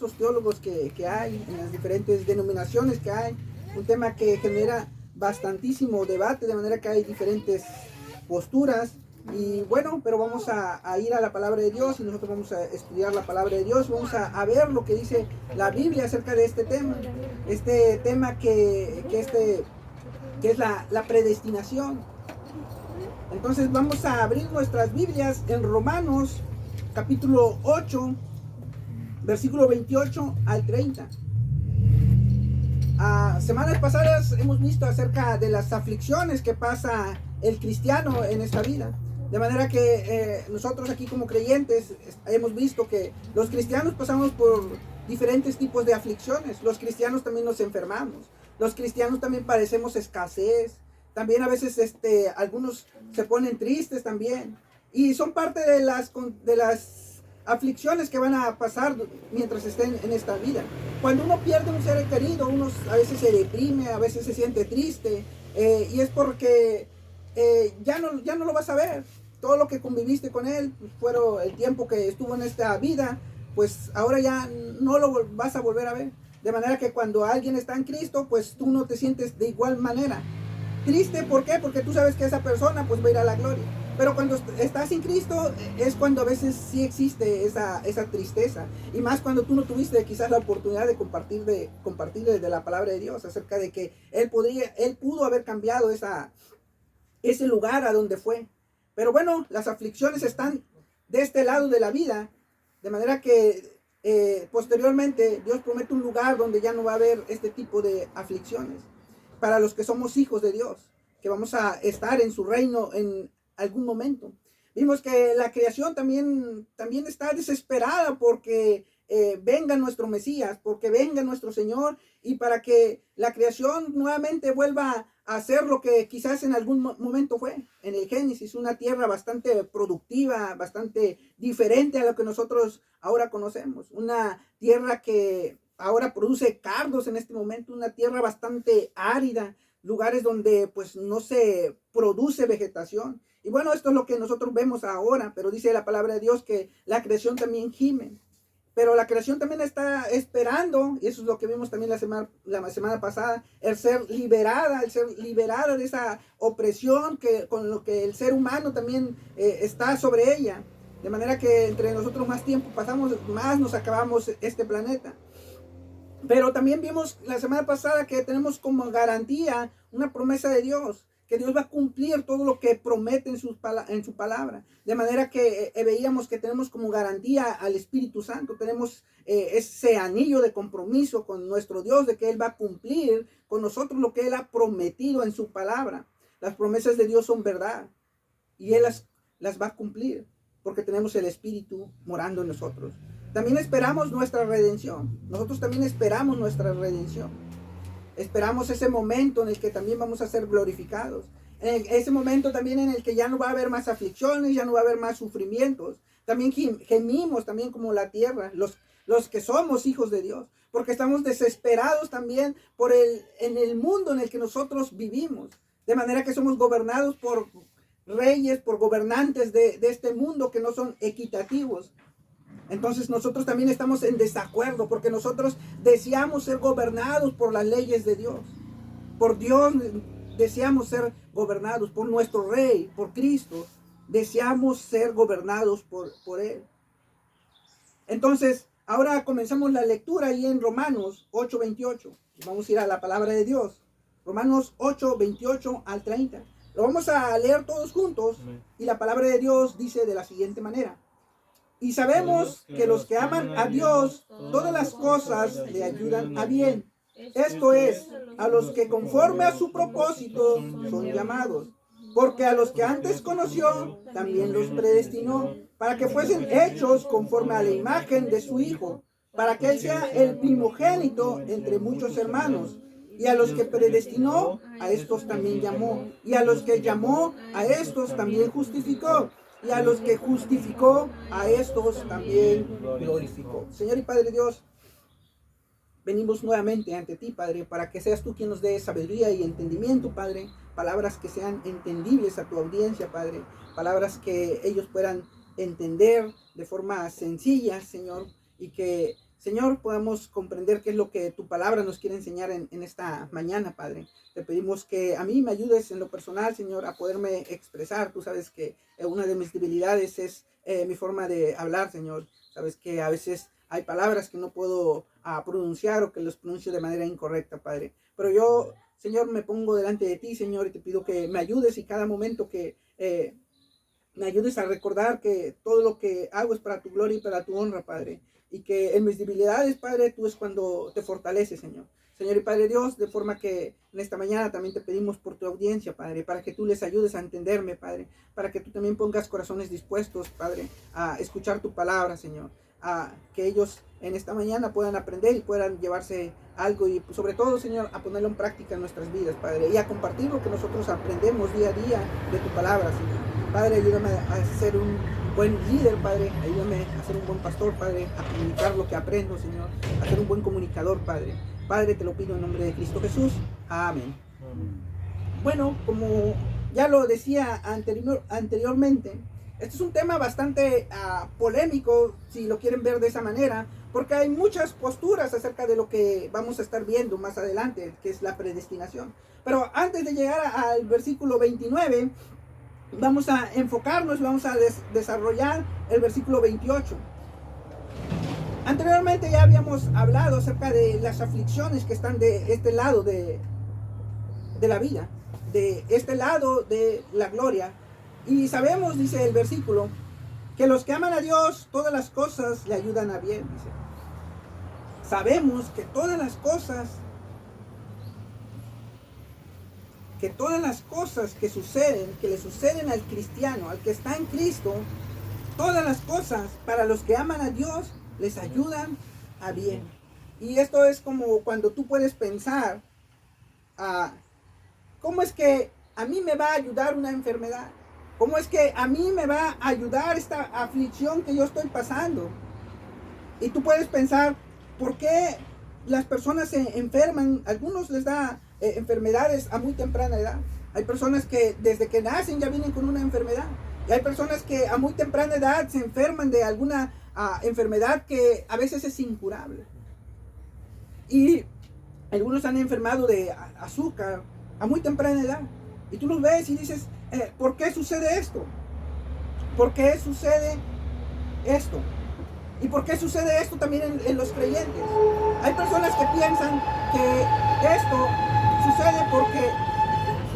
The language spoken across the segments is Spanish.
esos teólogos que hay, en las diferentes denominaciones que hay, un tema que genera bastantísimo debate, de manera que hay diferentes posturas. Y bueno, pero vamos a ir a la palabra de Dios y nosotros vamos a estudiar la palabra de Dios, vamos a ver lo que dice la Biblia acerca de este tema que es la predestinación. Entonces vamos a abrir nuestras Biblias en Romanos capítulo 8, versículo 28 al 30. Semanas pasadas hemos visto acerca de las aflicciones que pasa el cristiano en esta vida. De manera que nosotros aquí como creyentes hemos visto que los cristianos pasamos por diferentes tipos de aflicciones. Los cristianos también nos enfermamos. Los cristianos también padecemos escasez. También a veces algunos se ponen tristes también. Y son parte de las aflicciones que van a pasar mientras estén en esta vida. Cuando uno pierde un ser querido, uno a veces se deprime, a veces se siente triste, y es porque ya no lo vas a ver. Todo lo que conviviste con él, pues, fueron el tiempo que estuvo en esta vida, pues ahora ya no lo vas a volver a ver. De manera que cuando alguien está en Cristo, pues tú no te sientes de igual manera. Triste, ¿por qué? Porque tú sabes que esa persona pues va a ir a la gloria. Pero cuando estás sin Cristo es cuando a veces sí existe esa tristeza. Y más cuando tú no tuviste quizás la oportunidad de compartir de la palabra de Dios acerca de que Él pudo haber cambiado ese lugar a donde fue. Pero bueno, las aflicciones están de este lado de la vida. De manera que posteriormente Dios promete un lugar donde ya no va a haber este tipo de aflicciones. Para los que somos hijos de Dios, que vamos a estar en su reino en algún momento. Vimos que la creación también está desesperada porque venga nuestro Mesías, porque venga nuestro Señor, y para que la creación nuevamente vuelva a ser lo que quizás en algún momento fue. En el Génesis, una tierra bastante productiva, bastante diferente a lo que nosotros ahora conocemos. Una tierra que ahora produce cardos en este momento, una tierra bastante árida, lugares donde pues no se produce vegetación. Y bueno, esto es lo que nosotros vemos ahora, pero dice la palabra de Dios que la creación también gime. Pero la creación también está esperando, y eso es lo que vimos también la semana pasada, el ser liberada de esa opresión con lo que el ser humano también está sobre ella. De manera que entre nosotros más tiempo pasamos, más nos acabamos este planeta. Pero también vimos la semana pasada que tenemos como garantía una promesa de Dios, que Dios va a cumplir todo lo que promete en su palabra. De manera que veíamos que tenemos como garantía al Espíritu Santo, tenemos ese anillo de compromiso con nuestro Dios, de que Él va a cumplir con nosotros lo que Él ha prometido en su palabra. Las promesas de Dios son verdad y Él las va a cumplir, porque tenemos el Espíritu morando en nosotros. También esperamos nuestra redención. Nosotros también esperamos nuestra redención. Esperamos ese momento en el que también vamos a ser glorificados. En ese momento también en el que ya no va a haber más aflicciones, ya no va a haber más sufrimientos. También gemimos también como la tierra, los que somos hijos de Dios. Porque estamos desesperados también en el mundo en el que nosotros vivimos. De manera que somos gobernados por reyes, por gobernantes de este mundo que no son equitativos. Entonces nosotros también estamos en desacuerdo porque nosotros deseamos ser gobernados por las leyes de Dios. Por Dios deseamos ser gobernados, por nuestro Rey, por Cristo. Deseamos ser gobernados por Él. Entonces, ahora comenzamos la lectura ahí en Romanos 8:28. Vamos a ir a la palabra de Dios. Romanos 8:28 al 30. Lo vamos a leer todos juntos y la palabra de Dios dice de la siguiente manera. Y sabemos que los que aman a Dios, todas las cosas le ayudan a bien. Esto es, a los que conforme a su propósito son llamados. Porque a los que antes conoció, también los predestinó, para que fuesen hechos conforme a la imagen de su Hijo, para que Él sea el primogénito entre muchos hermanos. Y a los que predestinó, a estos también llamó. Y a los que llamó, a estos también justificó. Y a los que justificó, a estos también glorificó. Señor y Padre Dios, venimos nuevamente ante ti, Padre, para que seas tú quien nos dé sabiduría y entendimiento, Padre. Palabras que sean entendibles a tu audiencia, Padre. Palabras que ellos puedan entender de forma sencilla, Señor, y que Señor, podamos comprender qué es lo que tu palabra nos quiere enseñar en esta mañana, Padre. Te pedimos que a mí me ayudes en lo personal, Señor, a poderme expresar. Tú sabes que una de mis debilidades es mi forma de hablar, Señor. Sabes que a veces hay palabras que no puedo pronunciar o que los pronuncio de manera incorrecta, Padre. Pero yo, Señor, me pongo delante de ti, Señor, y te pido que me ayudes y cada momento que me ayudes a recordar que todo lo que hago es para tu gloria y para tu honra, Padre. Y que en mis debilidades, Padre, tú es cuando te fortaleces, Señor. Señor y Padre Dios, de forma que en esta mañana también te pedimos por tu audiencia, Padre, para que tú les ayudes a entenderme, Padre, para que tú también pongas corazones dispuestos, Padre, a escuchar tu palabra, Señor, a que ellos en esta mañana puedan aprender y puedan llevarse algo y sobre todo, Señor, a ponerlo en práctica en nuestras vidas, Padre, y a compartir lo que nosotros aprendemos día a día de tu palabra, Señor. Padre, ayúdame a ser un buen líder, Padre, ayúdame a ser un buen pastor, Padre, a comunicar lo que aprendo, Señor, a ser un buen comunicador, Padre. Padre, te lo pido en nombre de Cristo Jesús. Amén. Bueno, como ya lo decía anteriormente, este es un tema bastante polémico, si lo quieren ver de esa manera, porque hay muchas posturas acerca de lo que vamos a estar viendo más adelante, que es la predestinación. Pero antes de llegar al versículo 29, vamos a enfocarnos, vamos a desarrollar el versículo 28. Anteriormente ya habíamos hablado acerca de las aflicciones que están de este lado de la vida, de este lado de la gloria. Y sabemos, dice el versículo, que los que aman a Dios, todas las cosas le ayudan a bien, dice. Sabemos que todas las cosas que suceden, que le suceden al cristiano, al que está en Cristo, todas las cosas para los que aman a Dios les ayudan a bien. Y esto es como cuando tú puedes pensar, ¿cómo es que a mí me va a ayudar una enfermedad? ¿Cómo es que a mí me va a ayudar esta aflicción que yo estoy pasando? Y tú puedes pensar, ¿por qué las personas se enferman? Algunos les da enfermedades a muy temprana edad. Hay personas que desde que nacen ya vienen con una enfermedad. Y hay personas que a muy temprana edad se enferman de alguna enfermedad que a veces es incurable. Y algunos han enfermado de azúcar a muy temprana edad. Y tú los ves y dices, ¿por qué sucede esto? ¿Por qué sucede esto? ¿Y por qué sucede esto también en los creyentes? Hay personas que piensan que esto sucede porque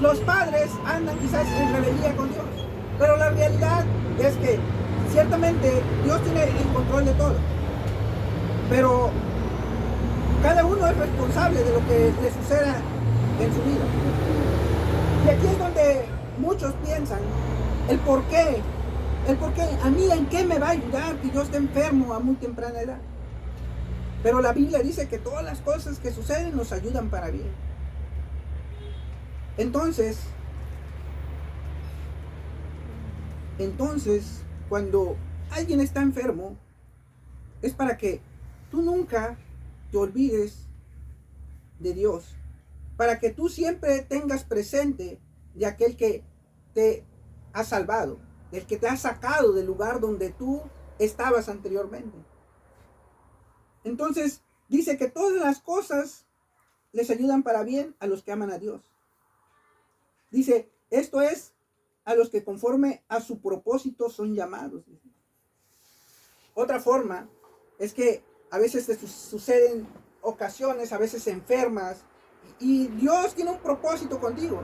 los padres andan quizás en rebeldía con Dios. Pero la realidad es que ciertamente Dios tiene el control de todo. Pero cada uno es responsable de lo que le suceda en su vida. Y aquí es donde muchos piensan el por qué, a mí en qué me va a ayudar que yo esté enfermo a muy temprana edad. Pero la Biblia dice que todas las cosas que suceden nos ayudan para bien. Entonces, cuando alguien está enfermo, es para que tú nunca te olvides de Dios, para que tú siempre tengas presente de aquel que te ha salvado, del que te ha sacado del lugar donde tú estabas anteriormente. Entonces, dice que todas las cosas les ayudan para bien a los que aman a Dios. Dice, esto es a los que conforme a su propósito son llamados. Otra forma es que a veces te suceden ocasiones, a veces enfermas, y Dios tiene un propósito contigo.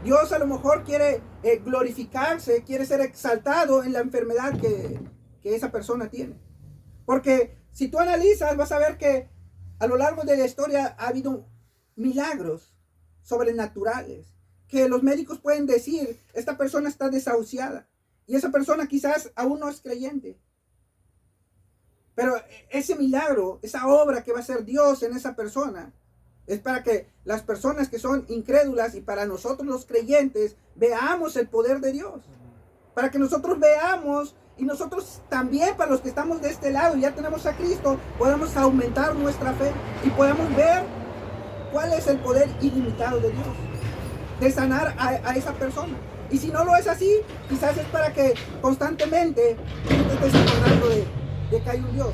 Dios a lo mejor quiere glorificarse, quiere ser exaltado en la enfermedad que esa persona tiene. Porque si tú analizas, vas a ver que a lo largo de la historia ha habido milagros sobrenaturales, que los médicos pueden decir, esta persona está desahuciada, y esa persona quizás aún no es creyente. Pero ese milagro, esa obra que va a hacer Dios en esa persona, es para que las personas que son incrédulas y para nosotros los creyentes veamos el poder de Dios. Para que nosotros veamos y nosotros también, para los que estamos de este lado y ya tenemos a Cristo, podamos aumentar nuestra fe y podamos ver cuál es el poder ilimitado de Dios de sanar a esa persona. Y si no lo es así, quizás es para que constantemente tú te estés acordando de que hay un Dios.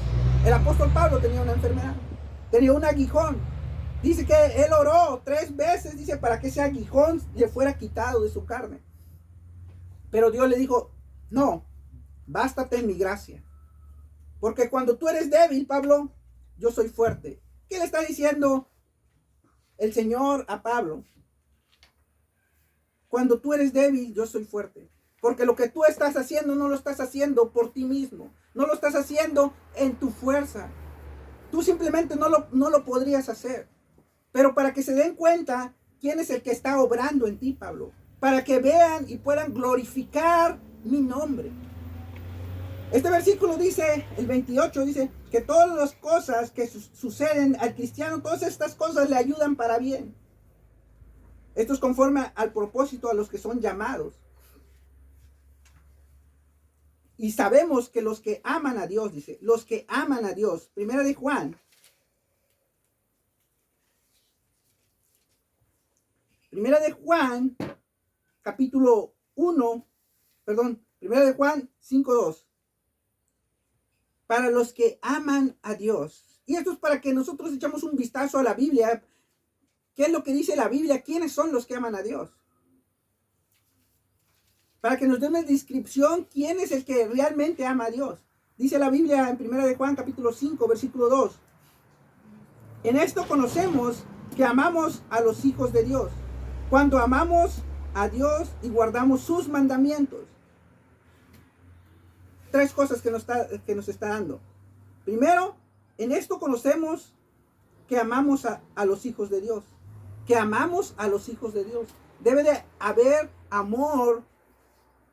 El apóstol Pablo tenía una enfermedad, tenía un aguijón. Dice que él oró 3 veces, dice, para que ese aguijón le fuera quitado de su carne. Pero Dios le dijo, no, bástate en mi gracia. Porque cuando tú eres débil, Pablo, yo soy fuerte. ¿Qué le está diciendo el Señor a Pablo? Cuando tú eres débil, yo soy fuerte. Porque lo que tú estás haciendo no lo estás haciendo por ti mismo. No lo estás haciendo en tu fuerza. Tú simplemente no lo podrías hacer. Pero para que se den cuenta quién es el que está obrando en ti, Pablo. Para que vean y puedan glorificar mi nombre. Este versículo dice, el 28 dice, que todas las cosas que suceden al cristiano, todas estas cosas le ayudan para bien. Esto es conforme al propósito a los que son llamados. Y sabemos que los que aman a Dios, dice, los que aman a Dios. Primera de Juan, capítulo 1, Primera de Juan 5:2. Para los que aman a Dios. Y esto es para que nosotros echamos un vistazo a la Biblia. ¿Qué es lo que dice la Biblia? ¿Quiénes son los que aman a Dios? Para que nos dé una descripción, ¿quién es el que realmente ama a Dios? Dice la Biblia en 1 de Juan capítulo 5, versículo 2. En esto conocemos que amamos a los hijos de Dios, cuando amamos a Dios y guardamos sus mandamientos. 3 cosas que nos está dando. Primero, en esto conocemos que amamos a los hijos de Dios. Que amamos a los hijos de Dios. Debe de haber amor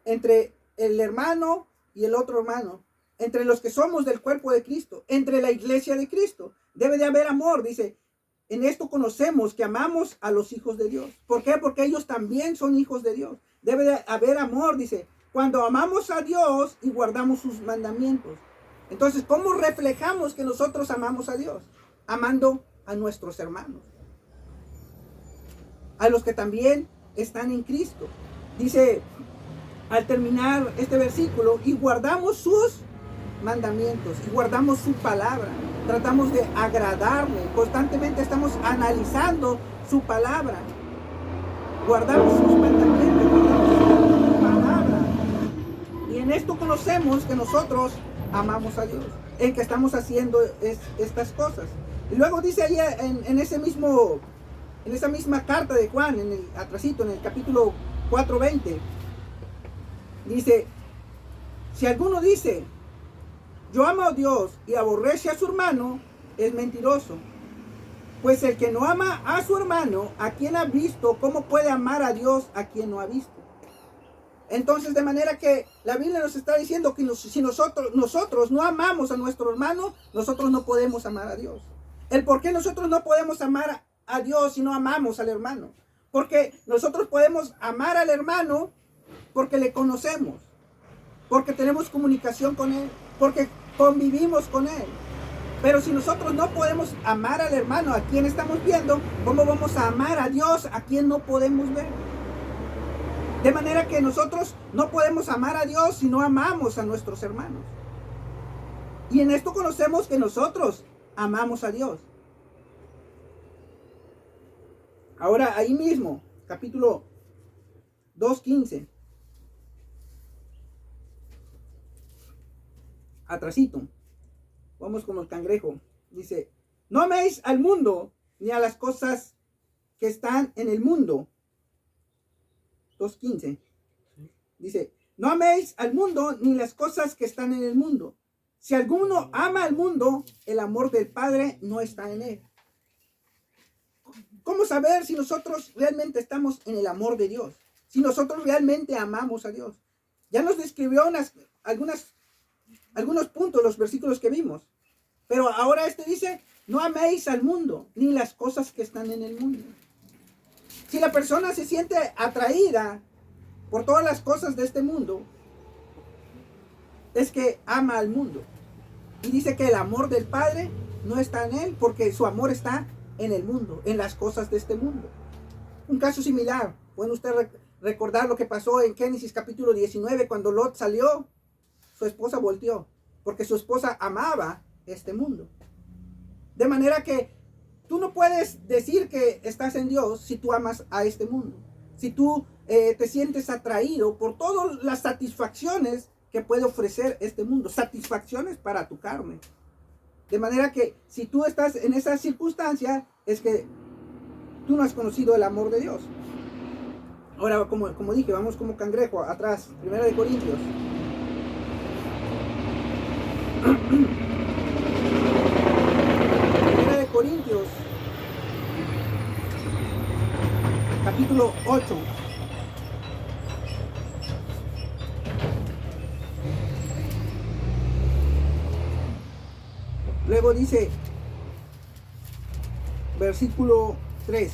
entre el hermano y el otro hermano. Entre los que somos del cuerpo de Cristo. Entre la iglesia de Cristo. Debe de haber amor. Dice, en esto conocemos que amamos a los hijos de Dios. ¿Por qué? Porque ellos también son hijos de Dios. Debe de haber amor, dice, cuando amamos a Dios y guardamos sus mandamientos. Entonces, ¿cómo reflejamos que nosotros amamos a Dios? Amando a nuestros hermanos. A los que también están en Cristo. Dice, al terminar este versículo, y guardamos sus mandamientos, y guardamos su palabra. Tratamos de agradarle. Constantemente estamos analizando su palabra. Guardamos sus mandamientos, guardamos su palabra. Y en esto conocemos que nosotros amamos a Dios, en que estamos haciendo estas cosas. Y luego dice ahí en esa misma carta de Juan, en el capítulo 4:20, dice, si alguno dice, yo amo a Dios y aborrece a su hermano, es mentiroso. Pues el que no ama a su hermano, a quien ha visto, ¿cómo puede amar a Dios a quien no ha visto? Entonces, de manera que la Biblia nos está diciendo que si nosotros no amamos a nuestro hermano, nosotros no podemos amar a Dios. El por qué nosotros no podemos amar a Dios si no amamos al hermano. Porque nosotros podemos amar al hermano porque le conocemos, porque tenemos comunicación con él, porque convivimos con él. Pero si nosotros no podemos amar al hermano a quien estamos viendo, ¿cómo vamos a amar a Dios a quien no podemos ver? De manera que nosotros no podemos amar a Dios si no amamos a nuestros hermanos. Y en esto conocemos que nosotros amamos a Dios. Ahora ahí mismo, capítulo 2:15. Atrasito. Vamos con el cangrejo. Dice, no améis al mundo ni a las cosas que están en el mundo. 2:15. Dice, no améis al mundo ni las cosas que están en el mundo. Si alguno ama al mundo, el amor del Padre no está en él. ¿Cómo saber si nosotros realmente estamos en el amor de Dios? Si nosotros realmente amamos a Dios. Ya nos describió algunos puntos, los versículos que vimos. Pero ahora dice, no améis al mundo, ni las cosas que están en el mundo. Si la persona se siente atraída por todas las cosas de este mundo, es que ama al mundo. Y dice que el amor del Padre no está en él, porque su amor está en el mundo, en las cosas de este mundo. Un caso similar, pueden ustedes recordar lo que pasó en Génesis capítulo 19, cuando Lot salió, su esposa volteó, porque su esposa amaba este mundo. De manera que tú no puedes decir que estás en Dios si tú amas a este mundo. Si tú te sientes atraído por todas las satisfacciones que puede ofrecer este mundo. Satisfacciones para tu carne. De manera que si tú estás en esa circunstancia, es que tú no has conocido el amor de Dios. Ahora, como dije, vamos como cangrejo atrás. 1 de Corintios. Primera de Corintios, capítulo 8. Luego dice, versículo 3.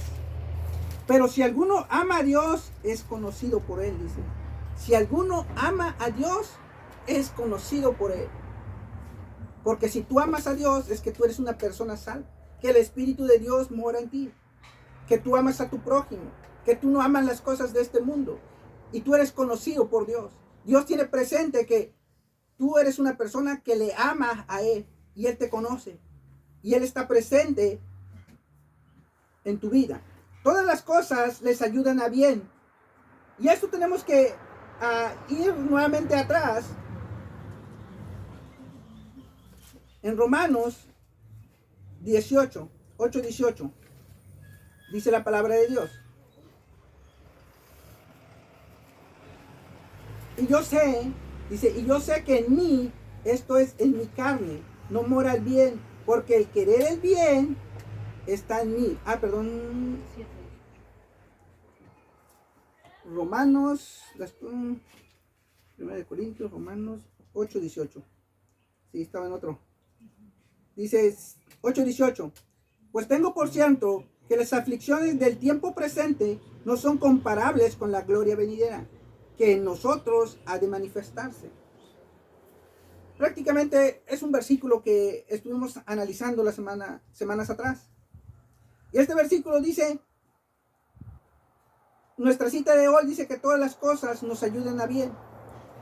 Pero si alguno ama a Dios, es conocido por él, dice. Si alguno ama a Dios, es conocido por él. Porque si tú amas a Dios, es que tú eres una persona salva. Que el Espíritu de Dios mora en ti. Que tú amas a tu prójimo. Que tú no amas las cosas de este mundo. Y tú eres conocido por Dios. Dios tiene presente que tú eres una persona que le ama a Él. Y Él te conoce. Y Él está presente en tu vida. Todas las cosas les ayudan a bien. Y esto tenemos que ir nuevamente atrás. En Romanos 8:18, dice la palabra de Dios. Y yo sé, dice, y yo sé que en mí, esto es en mi carne, no mora el bien, porque el querer el bien está en mí. Romanos, 1 de Corintios, Romanos 8:18. Sí, estaba en otro. Dice 8:18. Pues tengo por cierto que las aflicciones del tiempo presente no son comparables con la gloria venidera, que en nosotros ha de manifestarse. Prácticamente es un versículo que estuvimos analizando las semanas atrás. Y este versículo dice, nuestra cita de hoy dice que todas las cosas nos ayuden a bien.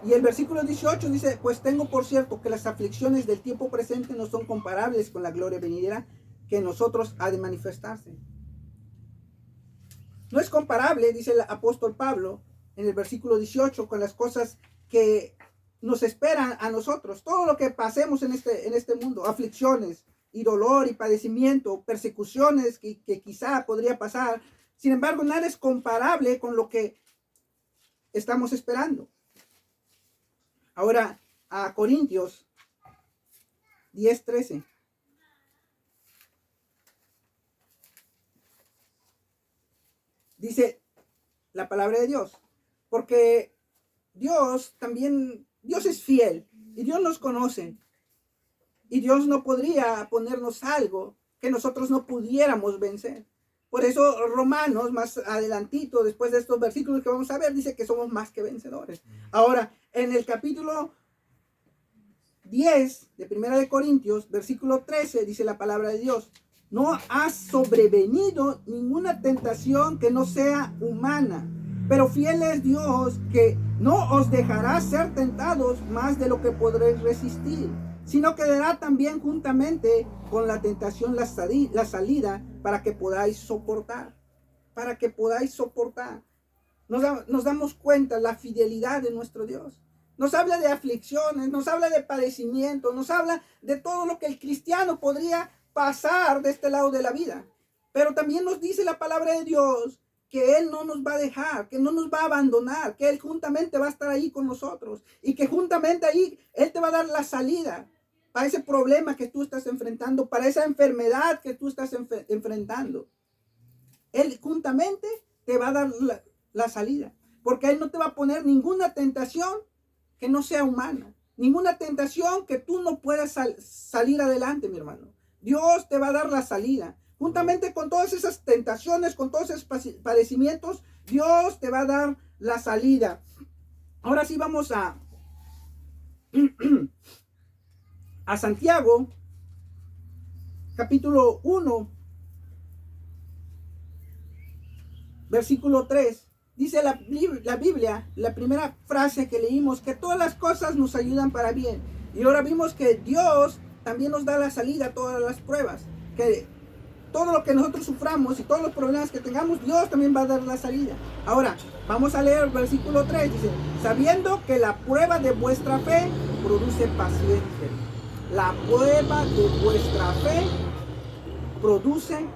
Y el versículo 18 dice, pues tengo por cierto que las aflicciones del tiempo presente no son comparables con la gloria venidera que en nosotros ha de manifestarse. No es comparable, dice el apóstol Pablo en el versículo 18, con las cosas que nos esperan a nosotros. Todo lo que pasemos en este mundo, aflicciones y dolor y padecimiento, persecuciones que quizá podría pasar. Sin embargo, nada es comparable con lo que estamos esperando. Ahora, a Corintios 10:13. Dice la palabra de Dios. Porque Dios es fiel. Y Dios nos conoce. Y Dios no podría ponernos algo que nosotros no pudiéramos vencer. Por eso Romanos, más adelantito, después de estos versículos que vamos a ver, dice que somos más que vencedores. Ahora, en el capítulo 10 de 1 de Corintios, versículo 13, dice la palabra de Dios. No ha sobrevenido ninguna tentación que no sea humana, pero fiel es Dios que no os dejará ser tentados más de lo que podréis resistir, sino que dará también juntamente con la tentación la salida para que podáis soportar. Para que podáis soportar. Nos damos cuenta la fidelidad de nuestro Dios. Nos habla de aflicciones, nos habla de padecimiento, nos habla de todo lo que el cristiano podría pasar de este lado de la vida. Pero también nos dice la palabra de Dios que Él no nos va a dejar, que no nos va a abandonar, que Él juntamente va a estar ahí con nosotros y que juntamente ahí Él te va a dar la salida para ese problema que tú estás enfrentando, para esa enfermedad que tú estás enfrentando. Él juntamente te va a dar la salida, porque Él no te va a poner ninguna tentación que no sea humana, ninguna tentación que tú no puedas salir adelante, mi hermano. Dios te va a dar la salida. Juntamente con todas esas tentaciones, con todos esos padecimientos, Dios te va a dar la salida. Ahora sí vamos a Santiago, capítulo 1, versículo 3. Dice la Biblia, la primera frase que leímos, que todas las cosas nos ayudan para bien. Y ahora vimos que Dios también nos da la salida a todas las pruebas. Que todo lo que nosotros suframos y todos los problemas que tengamos, Dios también va a dar la salida. Ahora, vamos a leer el versículo 3. Dice, sabiendo que la prueba de vuestra fe produce paciencia. La prueba de vuestra fe produce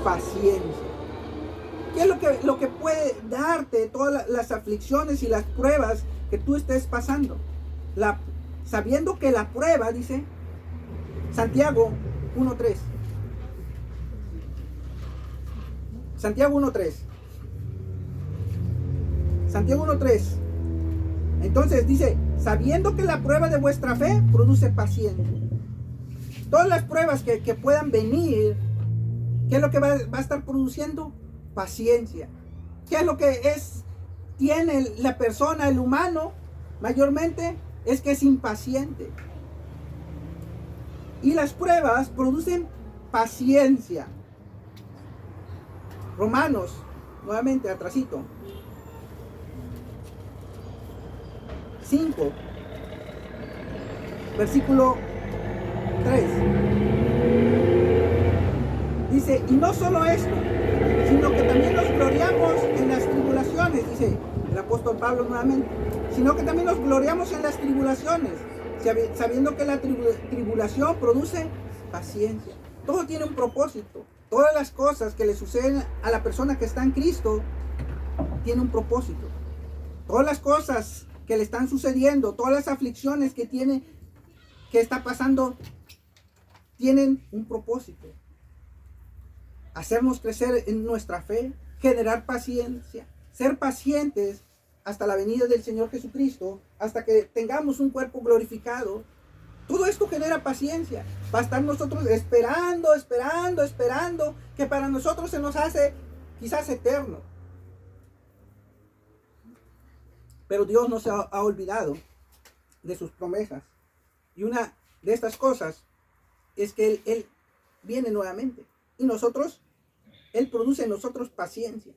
paciencia. ¿Qué es lo que puede darte todas las aflicciones y las pruebas que tú estés pasando? Sabiendo que la prueba, dice Santiago 1.3. Santiago 1.3. Santiago 1.3. Entonces dice, sabiendo que la prueba de vuestra fe produce paciencia. Todas las pruebas que puedan venir, ¿qué es lo que va a estar produciendo? Paciencia. ¿Qué es lo que tiene la persona, el humano, mayormente? Es que es impaciente. Y las pruebas producen paciencia. Romanos, nuevamente atrasito. 5, versículo 3. Dice, y no solo esto, sino que también nos gloriamos en las tribulaciones, dice el apóstol Pablo nuevamente, sino que también nos gloriamos en las tribulaciones, sabiendo que la tribulación produce paciencia. Todo tiene un propósito. Todas las cosas que le suceden a la persona que está en Cristo tiene un propósito. Todas las cosas que le están sucediendo, todas las aflicciones que está pasando, tienen un propósito. Hacernos crecer en nuestra fe, generar paciencia, ser pacientes hasta la venida del Señor Jesucristo, hasta que tengamos un cuerpo glorificado. Todo esto genera paciencia. Va a estar nosotros esperando, que para nosotros se nos hace quizás eterno. Pero Dios no se ha olvidado de sus promesas. Y una de estas cosas es que Él viene nuevamente. Y Él produce en nosotros paciencia.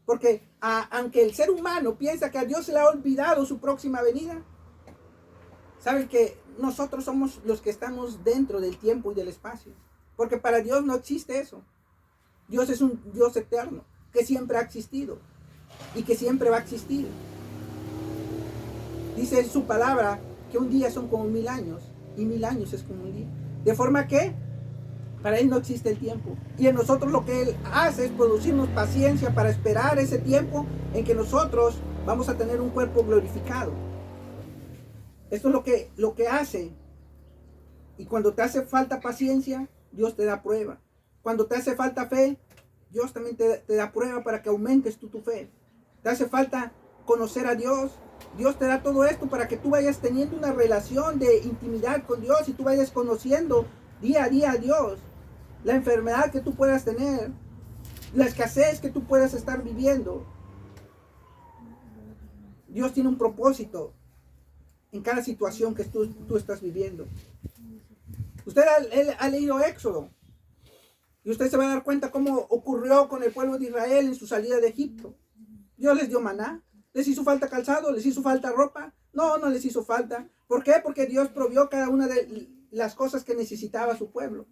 Porque aunque el ser humano piensa que a Dios se le ha olvidado su próxima venida, saben que nosotros somos los que estamos dentro del tiempo y del espacio. Porque para Dios no existe eso. Dios es un Dios eterno, que siempre ha existido y que siempre va a existir. Dice en su palabra que un día son como 1000 años y 1000 años es como un día. De forma que para Él no existe el tiempo. Y en nosotros lo que Él hace es producirnos paciencia para esperar ese tiempo en que nosotros vamos a tener un cuerpo glorificado. Esto es lo que hace. Y cuando te hace falta paciencia, Dios te da prueba. Cuando te hace falta fe, Dios también te da prueba para que aumentes tu fe. Te hace falta conocer a Dios. Dios te da todo esto para que tú vayas teniendo una relación de intimidad con Dios y tú vayas conociendo día a día a Dios. La enfermedad que tú puedas tener, la escasez que tú puedas estar viviendo. Dios tiene un propósito en cada situación que tú estás viviendo. Usted ha leído Éxodo y usted se va a dar cuenta cómo ocurrió con el pueblo de Israel en su salida de Egipto. Dios les dio maná. ¿Les hizo falta calzado? ¿Les hizo falta ropa? No, no les hizo falta. ¿Por qué? Porque Dios provió cada una de las cosas que necesitaba su pueblo.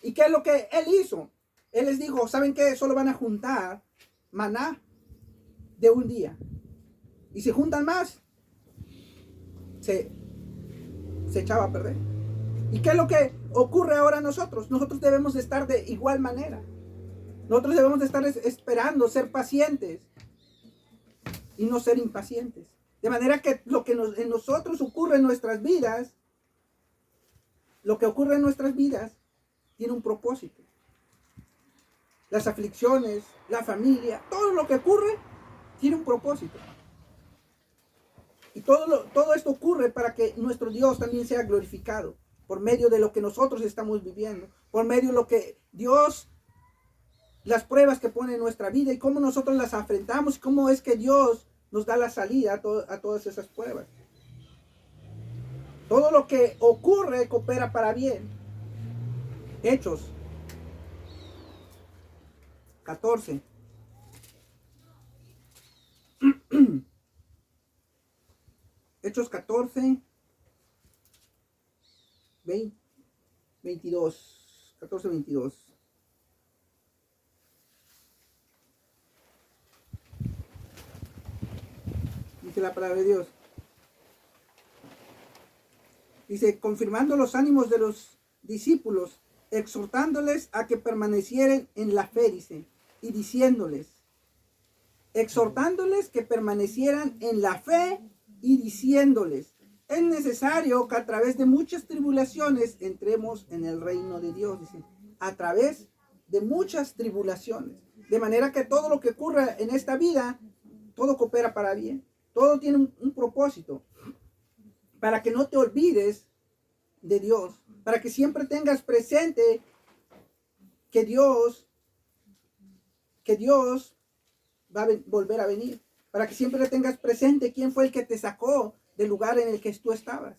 ¿Y qué es lo que Él hizo? Él les dijo, ¿saben qué? Solo van a juntar maná de un día. Y si juntan más, se echaba a perder. ¿Y qué es lo que ocurre ahora a nosotros? Nosotros debemos de estar de igual manera. Nosotros debemos de estar esperando, ser pacientes y no ser impacientes. De manera que lo que en nosotros ocurre en nuestras vidas, lo que ocurre en nuestras vidas tiene un propósito. Las aflicciones, la familia, todo lo que ocurre tiene un propósito. Y todo esto ocurre para que nuestro Dios también sea glorificado por medio de lo que nosotros estamos viviendo, por medio de lo que Dios, las pruebas que pone en nuestra vida y cómo nosotros las enfrentamos, cómo es que Dios nos da la salida a todas esas pruebas. Todo lo que ocurre coopera para bien. Hechos 14. Hechos 14. 22, 14, 22. Dice la palabra de Dios. Dice, confirmando los ánimos de los discípulos, exhortándoles a que permanecieran en la fe, dice, y diciéndoles, exhortándoles que permanecieran en la fe y diciéndoles, es necesario que a través de muchas tribulaciones entremos en el reino de Dios, dice, a través de muchas tribulaciones, de manera que todo lo que ocurra en esta vida, todo coopera para bien, todo tiene un propósito, para que no te olvides de Dios, para que siempre tengas presente que Dios va a volver a venir, para que siempre tengas presente quién fue el que te sacó del lugar en el que tú estabas,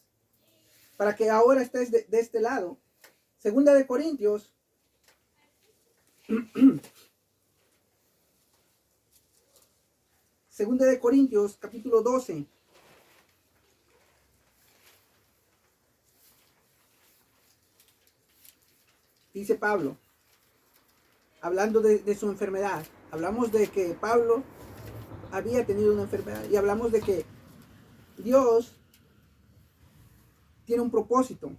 para que ahora estés de este lado. Segunda de Corintios, Segunda de Corintios, capítulo 12. Dice Pablo, hablando de su enfermedad. Hablamos de que Pablo había tenido una enfermedad y hablamos de que Dios tiene un propósito.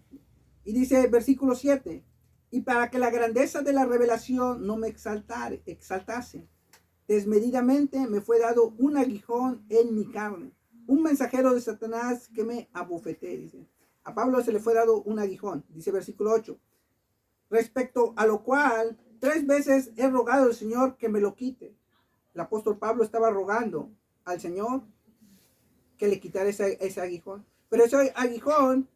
Y dice versículo 7, y para que la grandeza de la revelación no me exaltase, desmedidamente me fue dado un aguijón en mi carne, un mensajero de Satanás que me abofeté, dice. A Pablo se le fue dado un aguijón, dice versículo 8, respecto a lo cual 3 veces he rogado al Señor que me lo quite. El apóstol Pablo estaba rogando al Señor que le quitara ese aguijón. Pero ese aguijón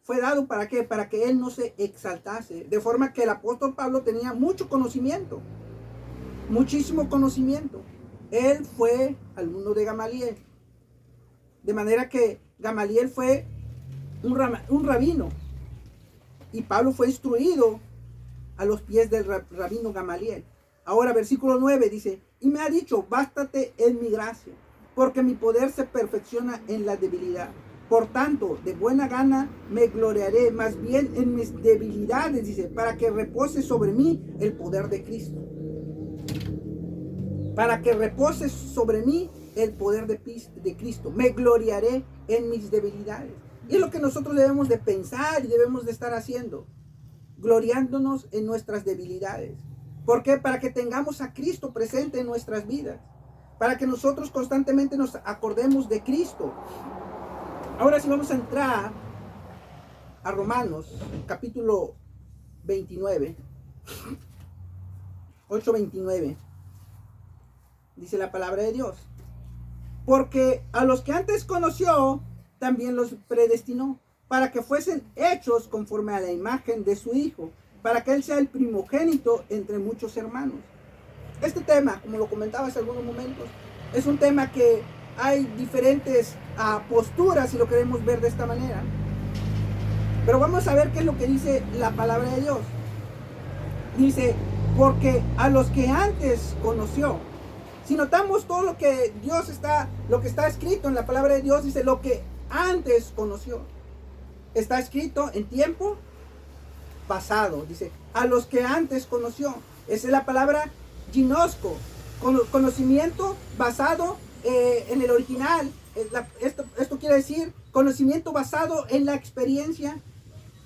fue dado ¿para qué? Para que él no se exaltase. De forma que el apóstol Pablo tenía mucho conocimiento, muchísimo conocimiento. Él fue alumno de Gamaliel. De manera que Gamaliel fue un rabino. Y Pablo fue instruido a los pies del rabino Gamaliel. Ahora versículo 9 dice, y me ha dicho, bástate en mi gracia, porque mi poder se perfecciona en la debilidad. Por tanto, de buena gana me gloriaré más bien en mis debilidades, dice, para que repose sobre mí el poder de Cristo. Para que repose sobre mí el poder de Cristo. Me gloriaré en mis debilidades. Y es lo que nosotros debemos de pensar y debemos de estar haciendo. Gloriándonos en nuestras debilidades. ¿Por qué? Para que tengamos a Cristo presente en nuestras vidas. Para que nosotros constantemente nos acordemos de Cristo. Ahora sí vamos a entrar a Romanos, capítulo 29. 8:29. Dice la palabra de Dios. Porque a los que antes conoció, también los predestinó, para que fuesen hechos conforme a la imagen de su Hijo, para que Él sea el primogénito entre muchos hermanos. Este tema, como lo comentaba hace algunos momentos, es un tema que hay diferentes posturas, si lo queremos ver de esta manera. Pero vamos a ver qué es lo que dice la palabra de Dios. Dice, porque a los que antes conoció. Si notamos todo lo que lo que está escrito en la palabra de Dios, dice lo que antes conoció. Está escrito en tiempo pasado, dice, a los que antes conoció. Esa es la palabra ginosco, conocimiento basado en el original. Esto quiere decir conocimiento basado en la experiencia.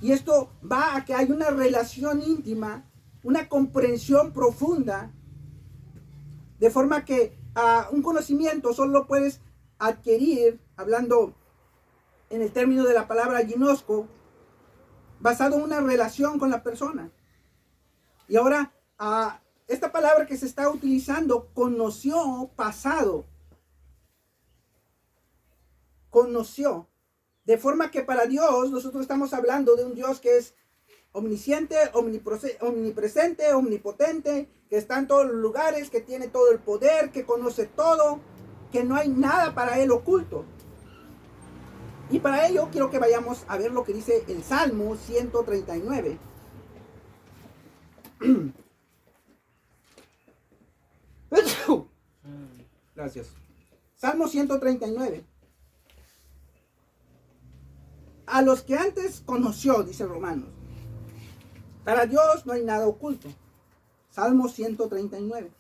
Y esto va a que hay una relación íntima, una comprensión profunda, de forma que un conocimiento solo lo puedes adquirir, hablando en el término de la palabra ginosco, basado en una relación con la persona. Y ahora, esta palabra que se está utilizando, conoció, pasado, conoció. De forma que para Dios, nosotros estamos hablando de un Dios que es omnisciente, omnipresente, omnipotente, que está en todos los lugares, que tiene todo el poder, que conoce todo, que no hay nada para Él oculto. Y para ello quiero que vayamos a ver lo que dice el Salmo 139. Gracias. Salmo 139. a los que antes conoció, dice Romanos. Para Dios no hay nada oculto. Salmo 139.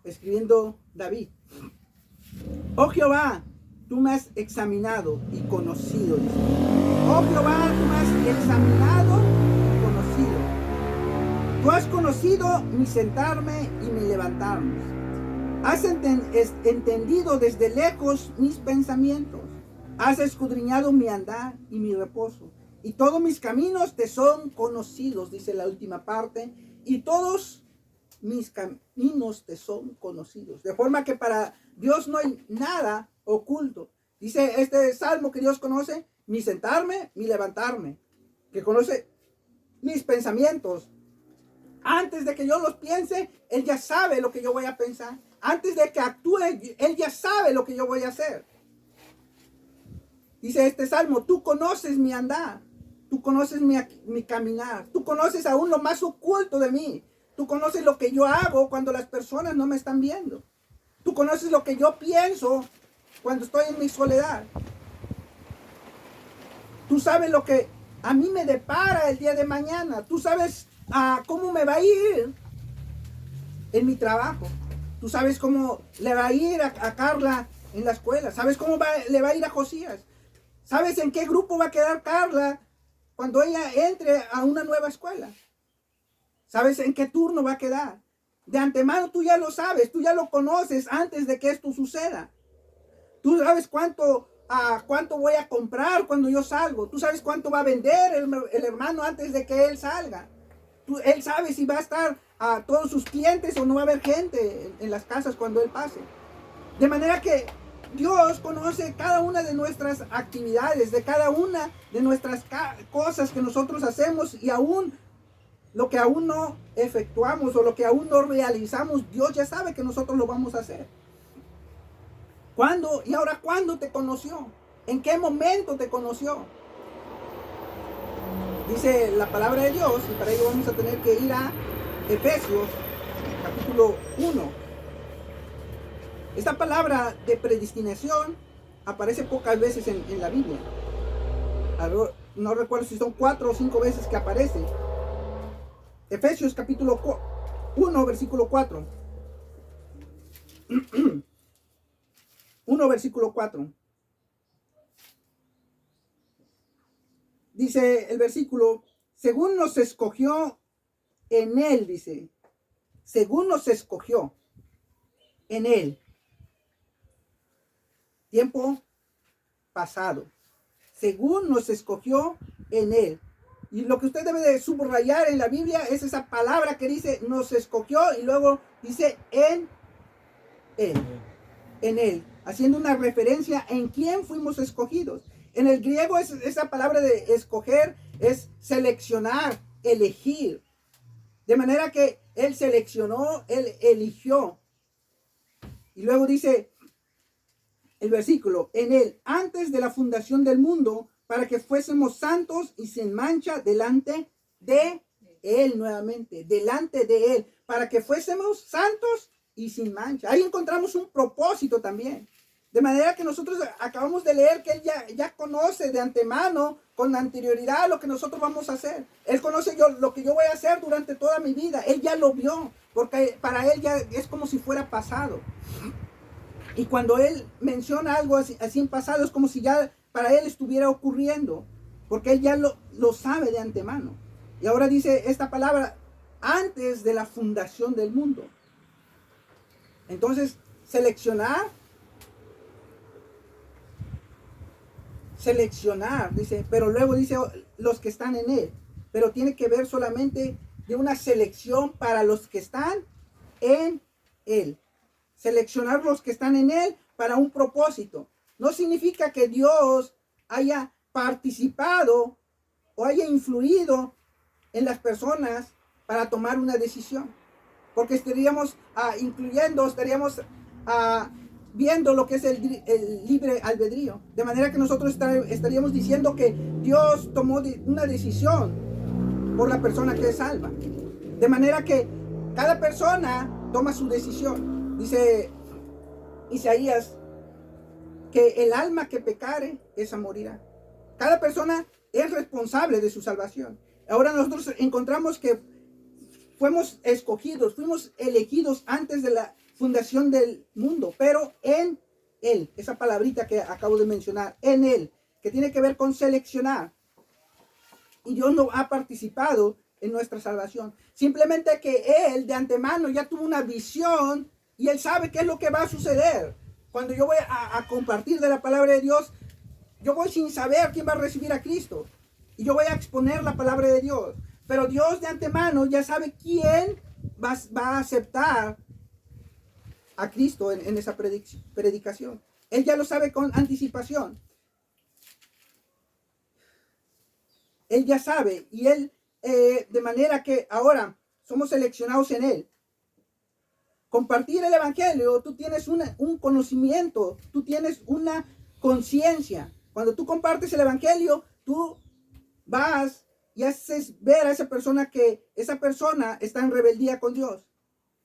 Escribiendo David. Oh Jehová, tú me has examinado y conocido. Dice. Oh Jehová, tú me has examinado y conocido. Tú has conocido mi sentarme y mi levantarme. Has entendido desde lejos mis pensamientos. Has escudriñado mi andar y mi reposo. Y todos mis caminos te son conocidos, dice la última parte. Y todos mis caminos te son conocidos. De forma que para Dios no hay nada oculto. Dice este salmo que Dios conoce mi sentarme, mi levantarme. Que conoce mis pensamientos. Antes de que yo los piense, Él ya sabe lo que yo voy a pensar. Antes de que actúe, Él ya sabe lo que yo voy a hacer. Dice este salmo, tú conoces mi andar. Tú conoces mi caminar. Tú conoces aún lo más oculto de mí. Tú conoces lo que yo hago cuando las personas no me están viendo. Tú conoces lo que yo pienso cuando estoy en mi soledad. Tú sabes lo que a mí me depara el día de mañana. Tú sabes cómo me va a ir en mi trabajo. Tú sabes cómo le va a ir a Carla en la escuela. Sabes cómo le va a ir a Josías. Sabes en qué grupo va a quedar Carla cuando ella entre a una nueva escuela. Sabes en qué turno va a quedar. De antemano tú ya lo sabes, tú ya lo conoces antes de que esto suceda. Tú sabes cuánto voy a comprar cuando yo salgo. Tú sabes cuánto va a vender el hermano antes de que él salga. Él sabe si va a estar a todos sus clientes o no va a haber gente en las casas cuando él pase. De manera que Dios conoce cada una de nuestras actividades, de cada una de nuestras cosas que nosotros hacemos y aún lo que aún no efectuamos o lo que aún no realizamos. Dios ya sabe que nosotros lo vamos a hacer. ¿Cuándo? Y ahora, ¿cuándo te conoció? ¿En qué momento te conoció? Dice la palabra de Dios, y para ello vamos a tener que ir a Efesios, capítulo 1. Esta palabra de predestinación aparece pocas veces en la Biblia. No recuerdo si son 4 o 5 veces que aparece. Efesios capítulo 1, versículo 4. 1, versículo 4. Dice el versículo, según nos escogió en Él, dice, según nos escogió en Él. Tiempo pasado. Según nos escogió en Él. Y lo que usted debe de subrayar en la Biblia es esa palabra que dice nos escogió y luego dice en Él. En Él. Haciendo una referencia en quién fuimos escogidos. En el griego esa palabra de escoger es seleccionar, elegir. De manera que Él seleccionó, Él eligió. Y luego dice el versículo, en Él, antes de la fundación del mundo, para que fuésemos santos y sin mancha delante de Él nuevamente, delante de Él, para que fuésemos santos y sin mancha. Ahí encontramos un propósito también. De manera que nosotros acabamos de leer que Él ya conoce de antemano, con anterioridad, lo que nosotros vamos a hacer. Él conoce lo que yo voy a hacer durante toda mi vida. Él ya lo vio, porque para Él ya es como si fuera pasado. Y cuando Él menciona algo así en pasado, es como si ya para Él estuviera ocurriendo, porque Él ya lo sabe de antemano. Y ahora dice esta palabra, antes de la fundación del mundo. Entonces, seleccionar, dice, pero luego dice los que están en Él. Pero tiene que ver solamente de una selección para los que están en Él. Seleccionar los que están en Él para un propósito. No significa que Dios haya participado o haya influido en las personas para tomar una decisión. Porque estaríamos estaríamos viendo lo que es el libre albedrío. De manera que nosotros estaríamos diciendo que Dios tomó una decisión por la persona que es salva. De manera que cada persona toma su decisión. Dice Isaías que el alma que pecare, esa morirá. Cada persona es responsable de su salvación. Ahora nosotros encontramos que fuimos escogidos, fuimos elegidos antes de la fundación del mundo, pero en Él, esa palabrita que acabo de mencionar, en Él, que tiene que ver con seleccionar. Y Dios no ha participado en nuestra salvación. Simplemente que Él de antemano ya tuvo una visión y Él sabe qué es lo que va a suceder. Cuando yo voy a compartir de la palabra de Dios, yo voy sin saber quién va a recibir a Cristo. Y yo voy a exponer la palabra de Dios. Pero Dios de antemano ya sabe quién va a aceptar a Cristo en esa predicación. Él ya lo sabe con anticipación. Él ya sabe. Y Él, de manera que ahora somos seleccionados en Él. Compartir el Evangelio, tú tienes un conocimiento, tú tienes una conciencia. Cuando tú compartes el Evangelio, tú vas y haces ver a esa persona que esa persona está en rebeldía con Dios.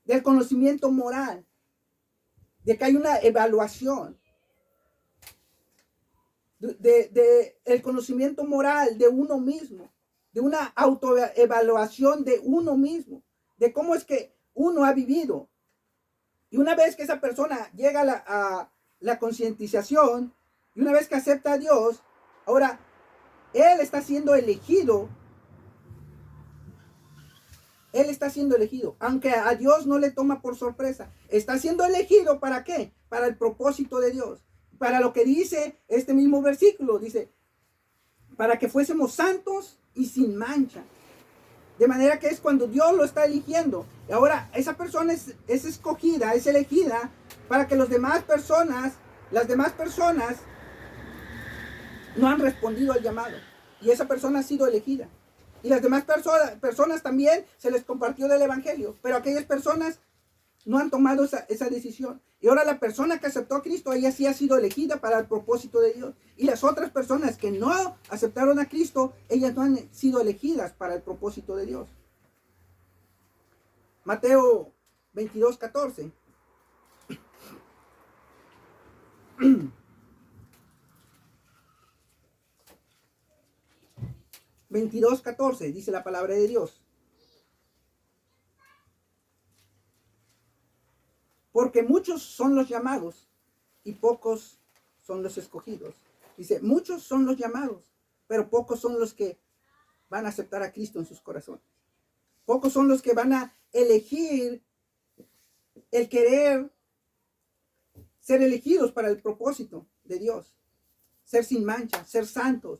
Del conocimiento moral. De que hay una evaluación. De el conocimiento moral de uno mismo. De una autoevaluación de uno mismo. De cómo es que uno ha vivido. Y una vez que esa persona llega a la concientización, y una vez que acepta a Dios, ahora él está siendo elegido. Él está siendo elegido, aunque a Dios no le toma por sorpresa. Está siendo elegido ¿para qué? Para el propósito de Dios. Para lo que dice este mismo versículo, dice, para que fuésemos santos y sin mancha. De manera que es cuando Dios lo está eligiendo. Y ahora esa persona es escogida, es elegida para que las demás personas no han respondido al llamado. Y esa persona ha sido elegida. Y las demás personas también se les compartió del Evangelio. Pero aquellas personas no han tomado esa decisión. Y ahora la persona que aceptó a Cristo, ella sí ha sido elegida para el propósito de Dios. Y las otras personas que no aceptaron a Cristo, ellas no han sido elegidas para el propósito de Dios. Mateo 22:14. (22:14) dice la palabra de Dios. Porque muchos son los llamados y pocos son los escogidos. Dice, muchos son los llamados, pero pocos son los que van a aceptar a Cristo en sus corazones. Pocos son los que van a elegir el querer ser elegidos para el propósito de Dios. Ser sin mancha, ser santos.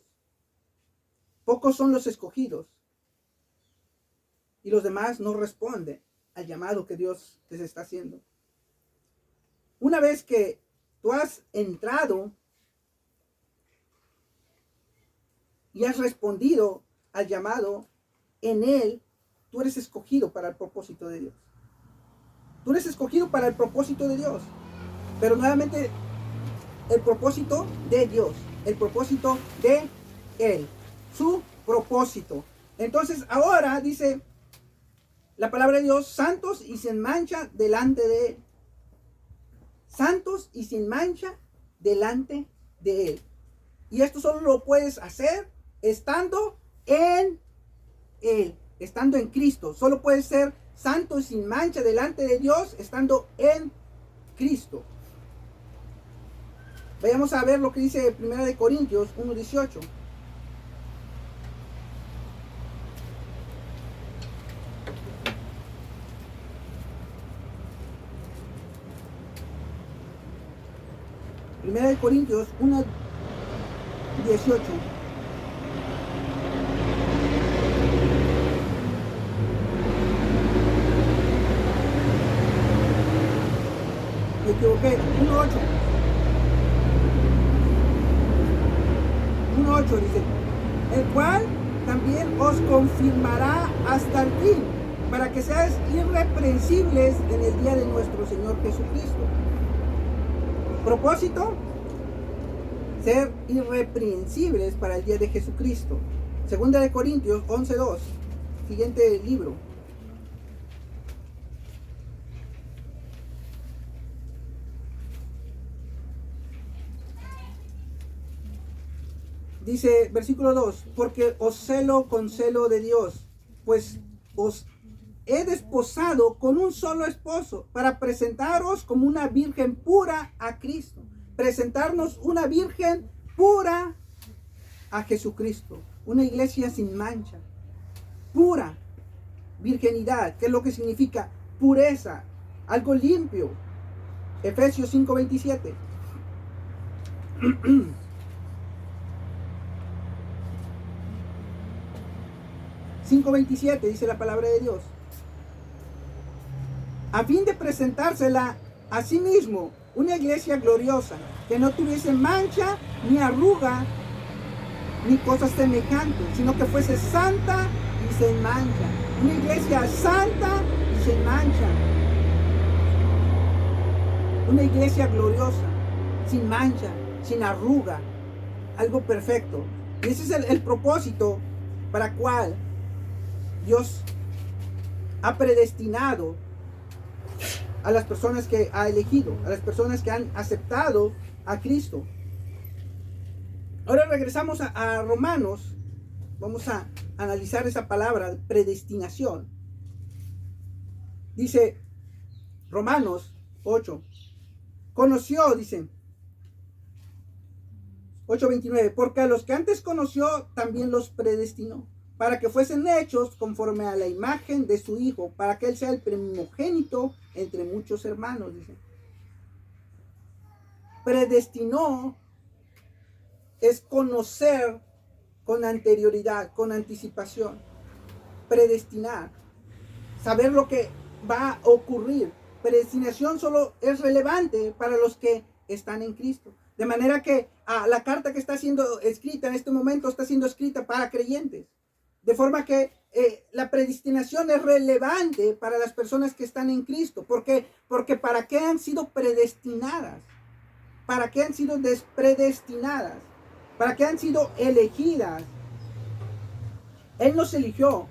Pocos son los escogidos. Y los demás no responden al llamado que Dios les está haciendo. Una vez que tú has entrado y has respondido al llamado, en Él tú eres escogido para el propósito de Dios. Tú eres escogido para el propósito de Dios. Pero nuevamente, el propósito de Dios. El propósito de Él. Su propósito. Entonces ahora dice la palabra de Dios, santos y sin mancha delante de Él. Santos y sin mancha delante de Él. Y esto solo lo puedes hacer estando en Él, estando en Cristo. Solo puedes ser santo y sin mancha delante de Dios estando en Cristo. Vayamos a ver lo que dice 1 Corintios 1:18. Primera de Corintios 1:18. Me equivoqué. 1:8. 1:8 dice, el cual también os confirmará hasta el fin, para que seáis irreprensibles en el día de nuestro Señor Jesucristo. Propósito, ser irreprensibles para el día de Jesucristo. Segunda de Corintios 11:2, siguiente libro. Dice versículo 2, porque os celo con celo de Dios, pues os he desposado con un solo esposo para presentaros como una virgen pura a Cristo. Presentarnos una virgen pura a Jesucristo. Una iglesia sin mancha. Pura. Virginidad. ¿Qué es lo que significa? Pureza. Algo limpio. Efesios 5:27. 5:27 dice la palabra de Dios. A fin de presentársela a sí mismo una iglesia gloriosa, que no tuviese mancha, ni arruga, ni cosas semejantes, sino que fuese santa y sin mancha. Una iglesia santa y sin mancha. Una iglesia gloriosa, sin mancha, sin arruga, algo perfecto. Y ese es el propósito para cual Dios ha predestinado a las personas que ha elegido, a las personas que han aceptado a Cristo. Ahora regresamos a Romanos. Vamos a analizar esa palabra, predestinación. Dice Romanos 8. Conoció, dice 8:29, porque a los que antes conoció también los predestinó, para que fuesen hechos conforme a la imagen de su Hijo, para que Él sea el primogénito entre muchos hermanos, dice. Predestinó es conocer con anterioridad, con anticipación. Predestinar, saber lo que va a ocurrir. Predestinación solo es relevante para los que están en Cristo. De manera que la carta que está siendo escrita en este momento está siendo escrita para creyentes. De forma que la predestinación es relevante para las personas que están en Cristo. ¿Por qué? Porque ¿para qué han sido predestinadas? ¿Para qué han sido despredestinadas? ¿Para qué han sido elegidas? Él nos eligió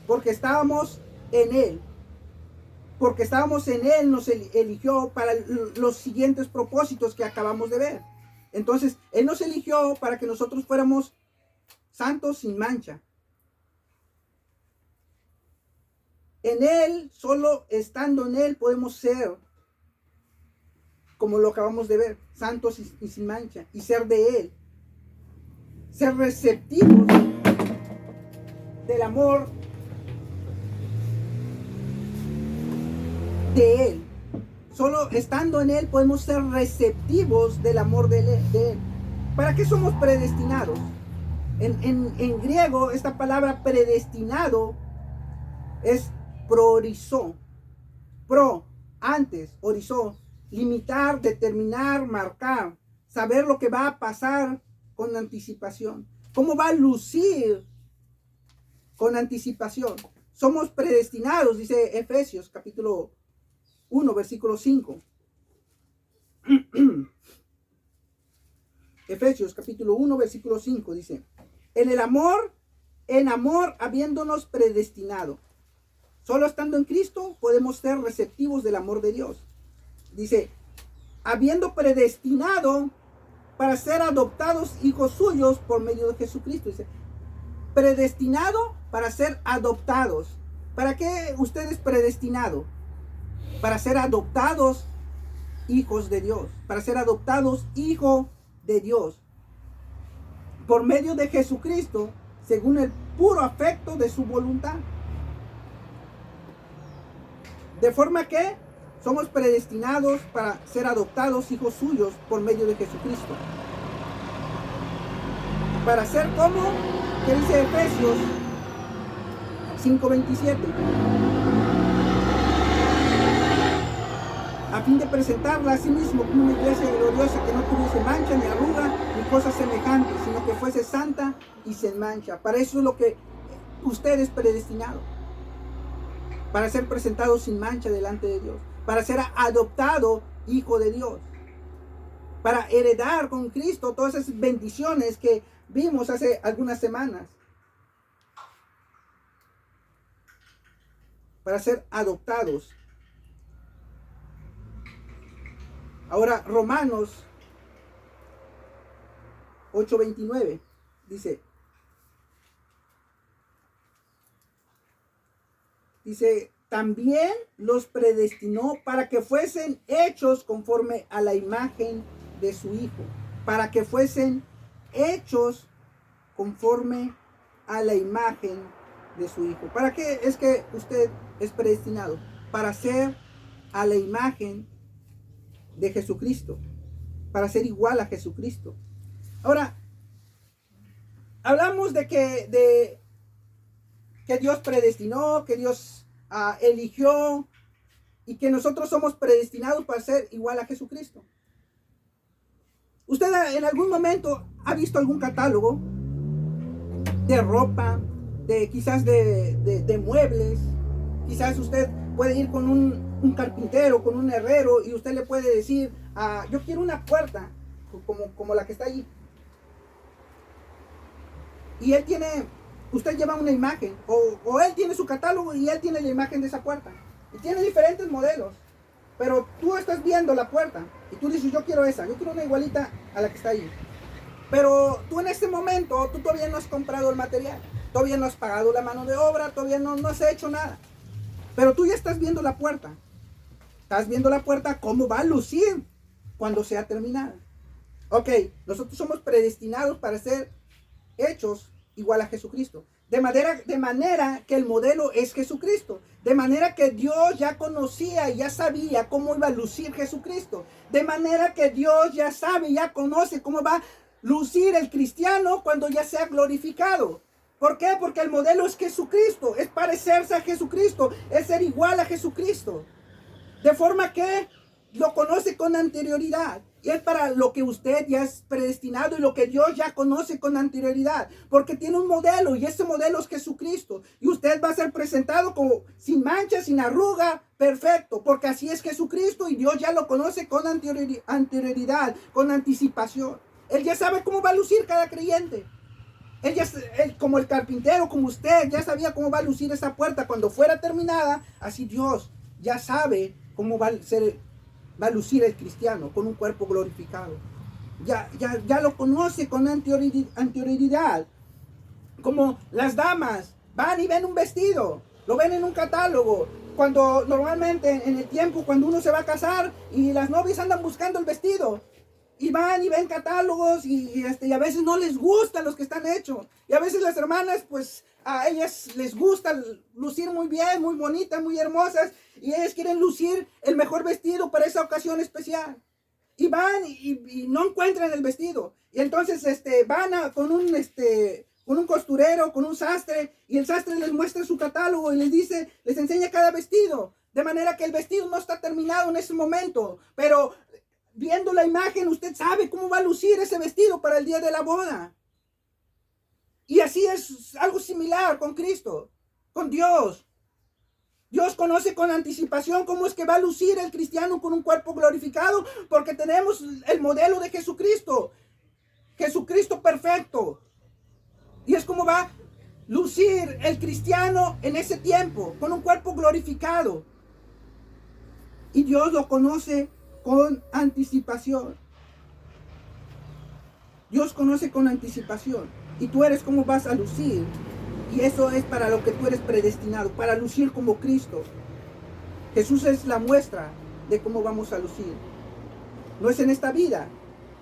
porque estábamos en Él. Porque estábamos en Él, nos eligió para los siguientes propósitos que acabamos de ver. Entonces, Él nos eligió para que nosotros fuéramos santos sin mancha. En Él, solo estando en Él, podemos ser, como lo acabamos de ver, santos y sin mancha, y ser de Él. Ser receptivos del amor de Él. Solo estando en Él podemos ser receptivos del amor de Él. ¿Para qué somos predestinados? En griego, esta palabra predestinado es proorizó. Pro, antes, orizó, limitar, determinar, marcar, saber lo que va a pasar con anticipación. ¿Cómo va a lucir con anticipación? Somos predestinados, dice Efesios capítulo 1, versículo 5. Efesios capítulo 1, versículo 5 dice: en amor habiéndonos predestinado. Solo estando en Cristo podemos ser receptivos del amor de Dios. Dice, habiendo predestinado para ser adoptados hijos suyos por medio de Jesucristo. Dice, predestinado para ser adoptados. ¿Para qué usted es predestinado? Para ser adoptados hijos de Dios. Para ser adoptados hijo de Dios. Por medio de Jesucristo, según el puro afecto de su voluntad. De forma que somos predestinados para ser adoptados hijos suyos por medio de Jesucristo. Para ser como, que dice Efesios 5:27. A fin de presentarla a sí mismo como una iglesia gloriosa que no tuviese mancha ni arruga ni cosas semejantes, sino que fuese santa y sin mancha. Para eso es lo que usted es predestinado. Para ser presentado sin mancha delante de Dios. Para ser adoptado hijo de Dios. Para heredar con Cristo todas esas bendiciones que vimos hace algunas semanas. Para ser adoptados. Ahora, Romanos 8:29. dice, también los predestinó para que fuesen hechos conforme a la imagen de su Hijo. Para que fuesen hechos conforme a la imagen de su Hijo. ¿Para qué es que usted es predestinado? Para ser a la imagen de Jesucristo. Para ser igual a Jesucristo. Ahora, hablamos de que Dios predestinó, que Dios eligió y que nosotros somos predestinados para ser igual a Jesucristo. ¿Usted en algún momento ha visto algún catálogo de ropa, quizás de muebles? Quizás usted puede ir con un carpintero, con un herrero, y usted le puede decir, yo quiero una puerta como la que está allí. Y usted lleva una imagen, o él tiene su catálogo y él tiene la imagen de esa puerta. Y tiene diferentes modelos. Pero tú estás viendo la puerta y tú dices, yo quiero esa, yo quiero una igualita a la que está ahí. Pero tú en este momento, tú todavía no has comprado el material, todavía no has pagado la mano de obra, todavía no has hecho nada. Pero tú ya estás viendo la puerta. Estás viendo la puerta, cómo va a lucir cuando sea terminada. Ok, nosotros somos predestinados para ser hechos igual a Jesucristo. De manera que el modelo es Jesucristo. De manera que Dios ya conocía, ya sabía cómo iba a lucir Jesucristo. De manera que Dios ya sabe, ya conoce cómo va a lucir el cristiano cuando ya sea glorificado. ¿Por qué? Porque el modelo es Jesucristo, es parecerse a Jesucristo, es ser igual a Jesucristo. De forma que lo conoce con anterioridad. Y es para lo que usted ya es predestinado y lo que Dios ya conoce con anterioridad. Porque tiene un modelo y ese modelo es Jesucristo. Y usted va a ser presentado como sin mancha, sin arruga, perfecto. Porque así es Jesucristo y Dios ya lo conoce con anterioridad, con anticipación. Él ya sabe cómo va a lucir cada creyente. Él, como el carpintero, como usted, ya sabía cómo va a lucir esa puerta cuando fuera terminada. Así Dios ya sabe cómo va a lucir el cristiano con un cuerpo glorificado. Ya lo conoce con anterioridad. Como las damas van y ven un vestido, lo ven en un catálogo. Cuando normalmente en el tiempo, cuando uno se va a casar y las novias andan buscando el vestido, y van y ven catálogos y a veces no les gustan los que están hechos. Y a veces las hermanas, pues a ellas les gusta lucir muy bien, muy bonitas, muy hermosas. Y ellas quieren lucir el mejor vestido para esa ocasión especial. Y van y no encuentran el vestido. Y entonces van con un costurero, con un sastre. Y el sastre les muestra su catálogo y les enseña cada vestido. De manera que el vestido no está terminado en ese momento. Pero viendo la imagen, usted sabe cómo va a lucir ese vestido para el día de la boda. Y así es algo similar con Cristo, con Dios. Dios conoce con anticipación cómo es que va a lucir el cristiano con un cuerpo glorificado, porque tenemos el modelo de Jesucristo. Jesucristo perfecto. Y es como va a lucir el cristiano en ese tiempo, con un cuerpo glorificado. Y Dios lo conoce con anticipación. Dios conoce con anticipación. Y tú eres como vas a lucir. Y eso es para lo que tú eres predestinado, para lucir como Cristo. Jesús es la muestra de cómo vamos a lucir. No es en esta vida,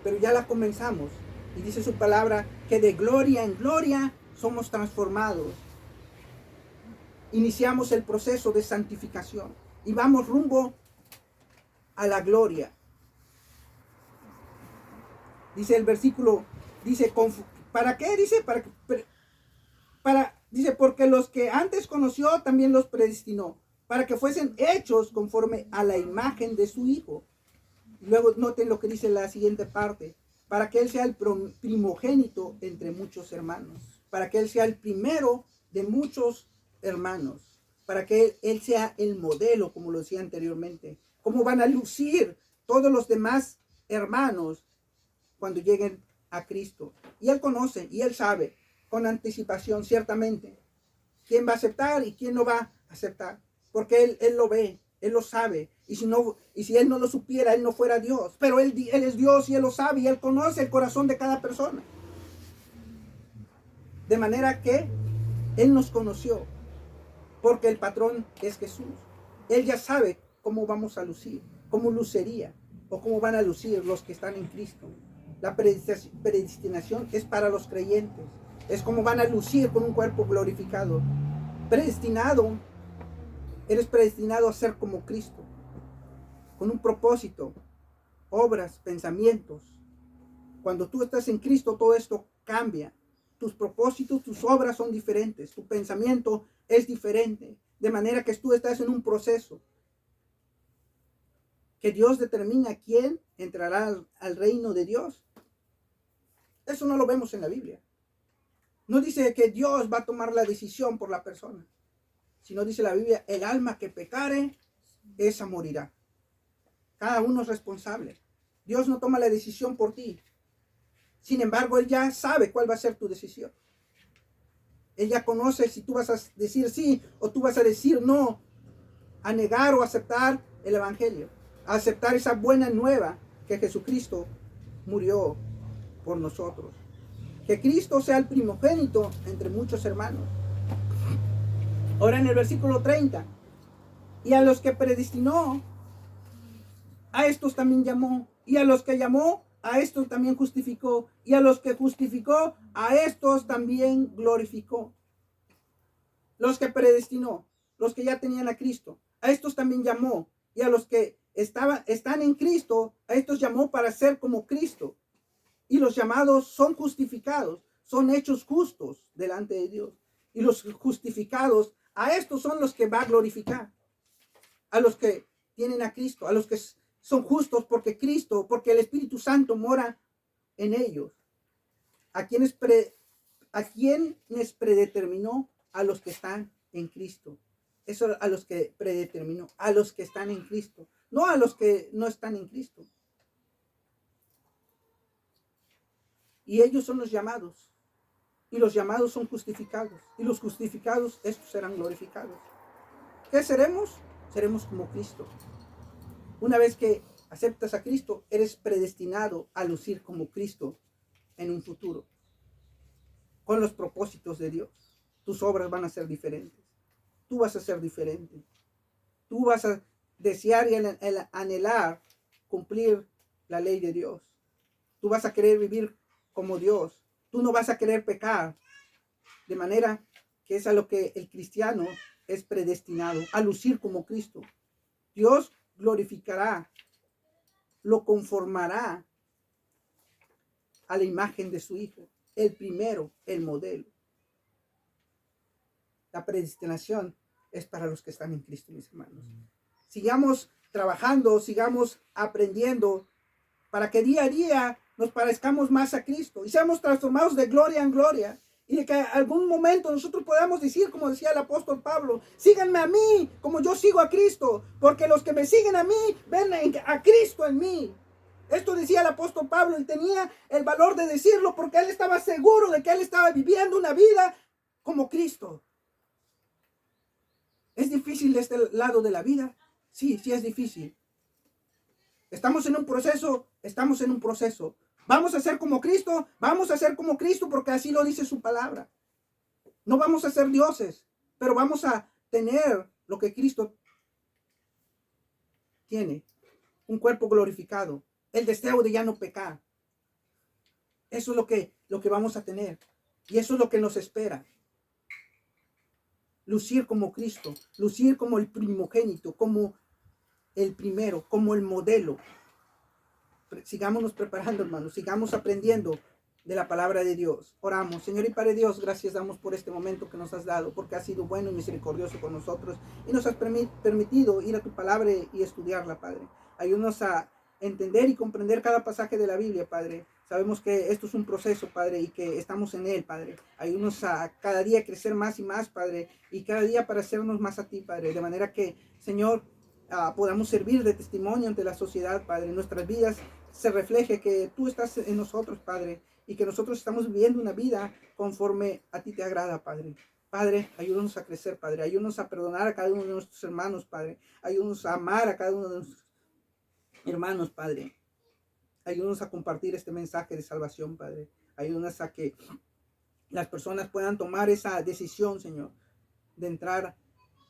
pero ya la comenzamos. Y dice su palabra que de gloria en gloria somos transformados. Iniciamos el proceso de santificación y vamos rumbo a la gloria. Dice el versículo, dice, ¿para qué? Dice, dice, porque los que antes conoció también los predestinó, para que fuesen hechos conforme a la imagen de su Hijo. Luego noten lo que dice la siguiente parte, para que Él sea el primogénito entre muchos hermanos, para que Él sea el primero de muchos hermanos, para que Él sea el modelo, como lo decía anteriormente. ¿Cómo van a lucir todos los demás hermanos cuando lleguen a Cristo? Y Él conoce y Él sabe con anticipación ciertamente quién va a aceptar y quién no va a aceptar. Porque Él lo ve, Él lo sabe. Y si Él no lo supiera, Él no fuera Dios. Pero Él es Dios y Él lo sabe y Él conoce el corazón de cada persona. De manera que Él nos conoció, porque el patrón es Jesús. Él ya sabe cómo vamos a lucir, cómo lucería o cómo van a lucir los que están en Cristo. La predestinación es para los creyentes. Es como van a lucir con un cuerpo glorificado. Predestinado, eres predestinado a ser como Cristo, con un propósito, obras, pensamientos. Cuando tú estás en Cristo, todo esto cambia. Tus propósitos, tus obras son diferentes. Tu pensamiento es diferente. De manera que tú estás en un proceso. Que Dios determina quién entrará al reino de Dios. Eso no lo vemos en la Biblia. No dice que Dios va a tomar la decisión por la persona. Sino dice la Biblia, el alma que pecare, esa morirá. Cada uno es responsable. Dios no toma la decisión por ti. Sin embargo, Él ya sabe cuál va a ser tu decisión. Él ya conoce si tú vas a decir sí o tú vas a decir no, a negar o aceptar el Evangelio, a aceptar esa buena nueva que Jesucristo murió por nosotros. Que Cristo sea el primogénito entre muchos hermanos. Ahora en el versículo 30, y a los que predestinó, a estos también llamó, y a los que llamó, a estos también justificó, y a los que justificó, a estos también glorificó. Los que predestinó, los que ya tenían a Cristo, a estos también llamó, y a los que están en Cristo, a estos llamó para ser como Cristo. Y los llamados son justificados, son hechos justos delante de Dios. Y los justificados, a estos son los que va a glorificar. A los que tienen a Cristo, a los que son justos porque Cristo, porque el Espíritu Santo mora en ellos. A quienes predeterminó, a los que están en Cristo. Eso a los que predeterminó, a los que están en Cristo, no a los que no están en Cristo. Y ellos son los llamados. Y los llamados son justificados. Y los justificados, estos serán glorificados. ¿Qué seremos? Seremos como Cristo. Una vez que aceptas a Cristo, eres predestinado a lucir como Cristo en un futuro, con los propósitos de Dios. Tus obras van a ser diferentes. Tú vas a ser diferente. Tú vas a desear y anhelar cumplir la ley de Dios. Tú vas a querer vivir como Dios. Tú no vas a querer pecar. De manera que es a lo que el cristiano es predestinado, a lucir como Cristo. Dios glorificará, lo conformará a la imagen de su Hijo, el primero, el modelo. La predestinación es para los que están en Cristo, mis hermanos. Sigamos trabajando, sigamos aprendiendo para que día a día nos parezcamos más a Cristo y seamos transformados de gloria en gloria. Y de que en algún momento nosotros podamos decir, como decía el apóstol Pablo, síganme a mí como yo sigo a Cristo, porque los que me siguen a mí ven a Cristo en mí. Esto decía el apóstol Pablo y tenía el valor de decirlo porque él estaba seguro de que él estaba viviendo una vida como Cristo. ¿Es difícil de este lado de la vida? Sí, sí es difícil. Estamos en un proceso. Vamos a ser como Cristo, porque así lo dice su palabra. No vamos a ser dioses, pero vamos a tener lo que Cristo tiene, un cuerpo glorificado, el deseo de ya no pecar. Eso es lo que vamos a tener, y eso es lo que nos espera. Lucir como Cristo, lucir como el primogénito, como el primero, como el modelo. Sigámonos preparando, hermanos, sigamos aprendiendo de la palabra de Dios. Oramos. Señor y Padre Dios, gracias damos por este momento que nos has dado, porque has sido bueno y misericordioso con nosotros y nos has permitido ir a tu palabra y estudiarla, Padre. Ayúdanos a entender y comprender cada pasaje de la Biblia, Padre. Sabemos que esto es un proceso, Padre, y que estamos en él, Padre. Ayúdanos a cada día crecer más y más, Padre, y cada día parecernos más a ti, Padre. De manera que, Señor, podamos servir de testimonio ante la sociedad, Padre. En nuestras vidas se refleje que tú estás en nosotros, Padre, y que nosotros estamos viviendo una vida conforme a ti te agrada, Padre. Padre, ayúdanos a crecer, Padre. Ayúdanos a perdonar a cada uno de nuestros hermanos, Padre. Ayúdanos a amar a cada uno de nuestros hermanos, Padre. Ayúdanos a compartir este mensaje de salvación, Padre. Ayúdanos a que las personas puedan tomar esa decisión, Señor, de entrar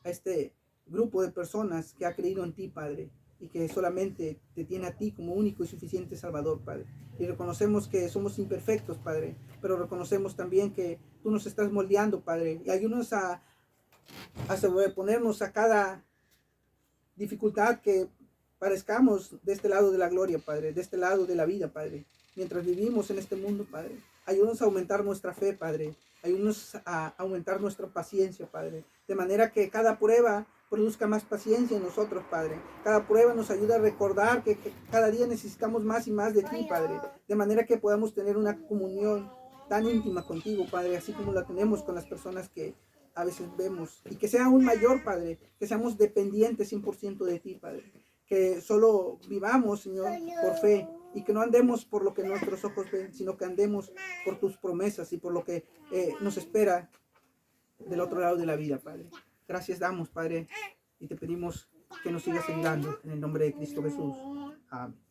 a este grupo de personas que ha creído en ti, Padre, y que solamente te tiene a ti como único y suficiente Salvador, Padre. Y reconocemos que somos imperfectos, Padre, pero reconocemos también que tú nos estás moldeando, Padre, y ayúdanos a sobreponernos a cada dificultad que parezcamos de este lado de la gloria, Padre, de este lado de la vida, Padre. Mientras vivimos en este mundo, Padre, ayúdanos a aumentar nuestra fe, Padre. Ayúdanos a aumentar nuestra paciencia, Padre. De manera que cada prueba produzca más paciencia en nosotros, Padre. Cada prueba nos ayuda a recordar que cada día necesitamos más y más de ti, Padre. De manera que podamos tener una comunión tan íntima contigo, Padre, así como la tenemos con las personas que a veces vemos. Y que sea aún mayor, Padre, que seamos dependientes 100% de ti, Padre. Que solo vivamos, Señor, por fe, y que no andemos por lo que nuestros ojos ven, sino que andemos por tus promesas y por lo que nos espera del otro lado de la vida, Padre. Gracias damos, Padre, y te pedimos que nos sigas ayudando en el nombre de Cristo Jesús. Amén.